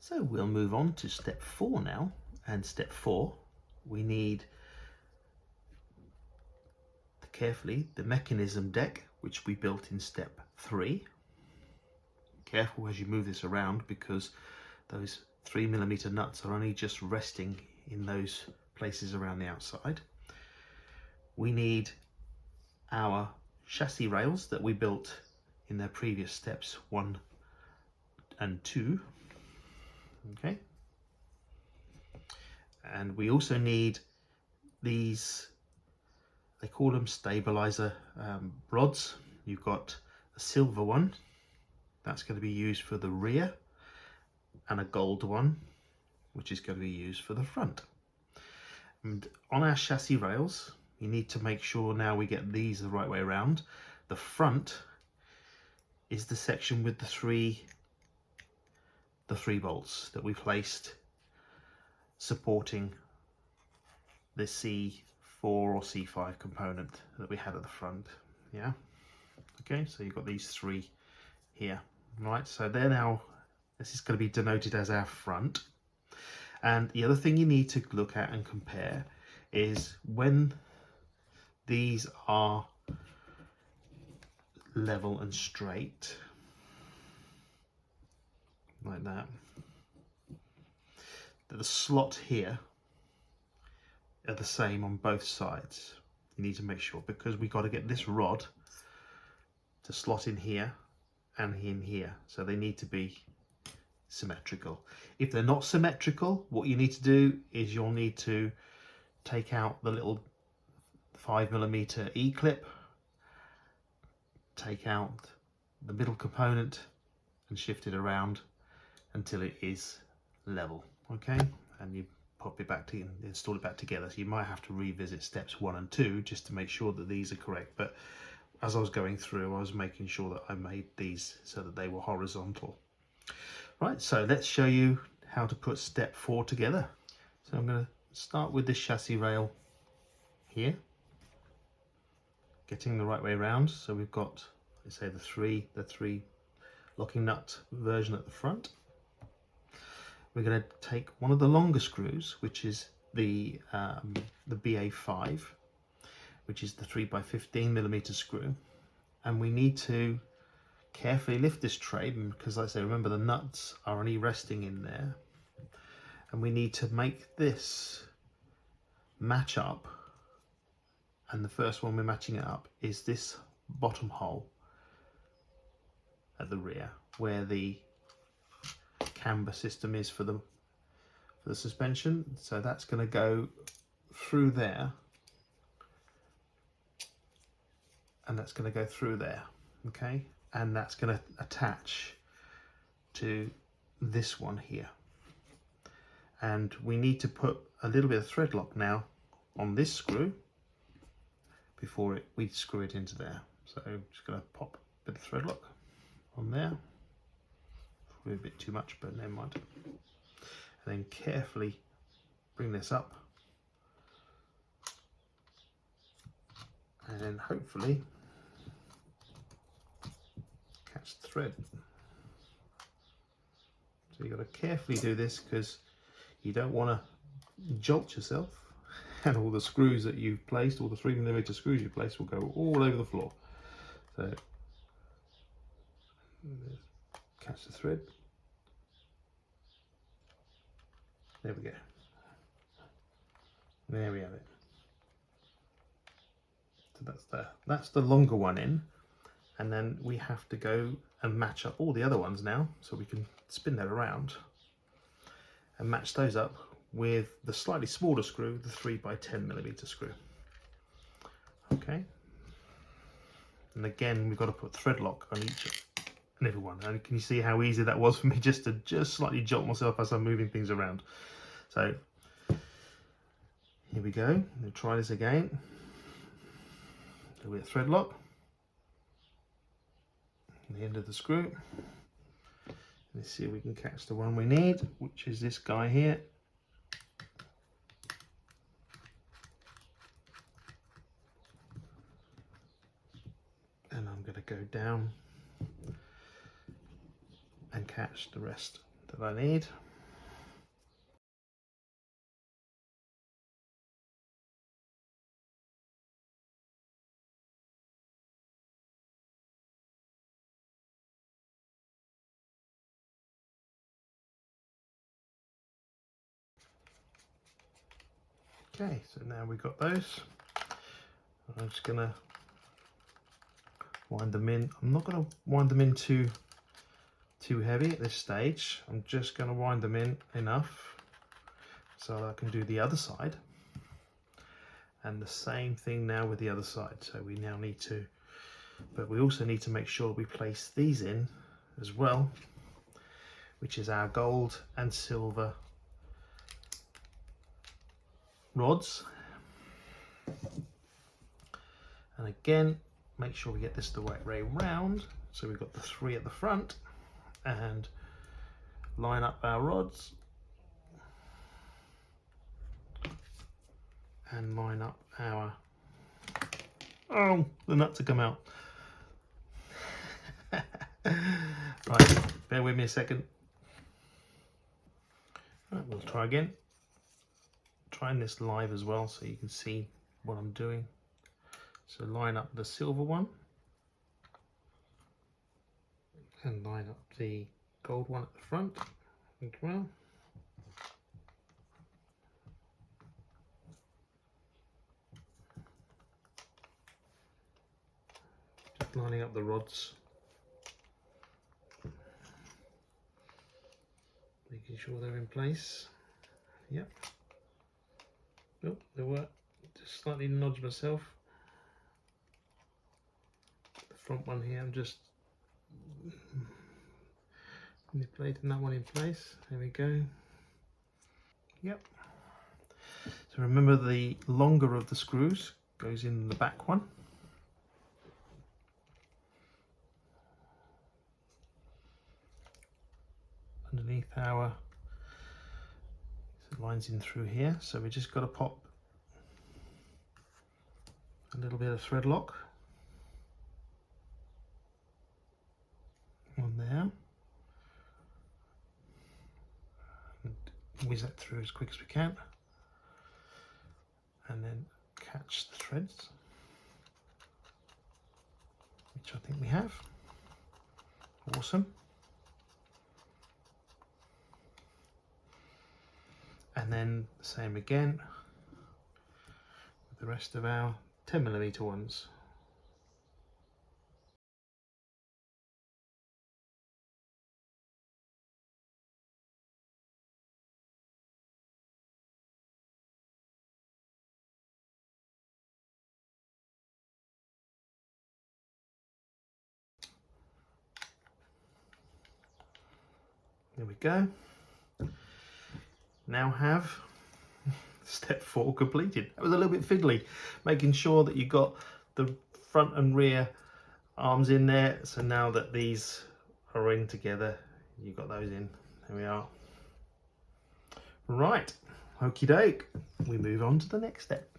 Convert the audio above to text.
So we'll move on to step 4 now, and step 4 we need carefully the mechanism deck, which we built in step 3. Careful as you move this around, because those 3mm nuts are only just resting in those places around the outside. We need our chassis rails that we built in their previous steps 1 and 2. Okay, and we also need these, they call them stabilizer rods. You've got a silver one that's going to be used for the rear, and a gold one which is going to be used for the front. And on our chassis rails, you need to make sure now we get these the right way around. The front is the section with the three bolts that we placed supporting the C4 or C5 component that we had at the front. Yeah, okay, so you've got these 3 here, right? So they're now, this is going to be denoted as our front. And the other thing you need to look at and compare is when these are level and straight like that, the slot here are the same on both sides. You need to make sure, because we've got to get this rod to slot in here and in here, so they need to be symmetrical. If they're not symmetrical, what you need to do is you'll need to take out the little 5mm E-clip, take out the middle component and shift it around until it is level. Okay, and you pop it back to install it back together. So you might have to revisit steps 1 and 2 just to make sure that these are correct, but as I was going through, I was making sure that I made these so that they were horizontal. Right, so let's show you how to put step 4 together. So I'm going to start with this chassis rail here, getting the right way around. So we've got, let's say, the three locking nut version at the front. We're going to take one of the longer screws, which is the BA5, which is the 3x15mm screw, and we need to carefully lift this tray, because like I say, remember the nuts are only resting in there, and we need to make this match up. And the first one we're matching it up is this bottom hole at the rear, where the camber system is for the suspension. So that's going to go through there, and that's going to go through there. Okay, and that's going to attach to this one here, and we need to put a little bit of thread lock now on this screw before we screw it into there. So I'm just going to pop a bit of thread lock on there, probably a bit too much, but never mind, and then carefully bring this up, and then hopefully catch the thread. So you've got to carefully do this, because you don't want to jolt yourself, and all the screws that you've placed, all the 3mm screws you've placed, will go all over the floor. So catch the thread. There we go. There we have it. So that's the longer one in, and then we have to go and match up all the other ones now, so we can spin that around and match those up with the slightly smaller screw, the 3x10mm screw. Okay, and again we've got to put thread lock on each and every one. And can you see how easy that was for me just to slightly jolt myself as I'm moving things around? So here we go. We'll try this again. A little bit of thread lock on the end of the screw. Let's see if we can catch the one we need, which is this guy here. And I'm going to go down and catch the rest that I need. Okay, so now we've got those. I'm just going to wind them in. I'm not going to wind them in too heavy at this stage. I'm just going to wind them in enough so I can do the other side. And the same thing now with the other side. So we now need to, but we also need to make sure we place these in as well, which is our gold and silver rods. And again, make sure we get this the right way round. So we've got the 3 at the front, and line up our rods and line up our, oh, the nuts have come out. Right, bear with me a second. Right, we'll try again. Trying this live as well so you can see what I'm doing. So line up the silver one and line up the gold one at the front as well. Just lining up the rods, making sure they're in place. Yep. Oh, they were. Just slightly nudge myself. The front one here, I'm just manipulating that one in place. There we go. Yep. So remember, the longer of the screws goes in the back one. Underneath our, so it lines in through here. So we just got to pop a little bit of thread lock on there. And whiz that through as quick as we can. And then catch the threads, which I think we have. Awesome. And then the same again with the rest of our 10mm ones. There we go. Now have step 4 completed. That was a little bit fiddly, making sure that you got the front and rear arms in there. So now that these are in together, you got those in. There we are. Right, okie doke. We move on to the next step.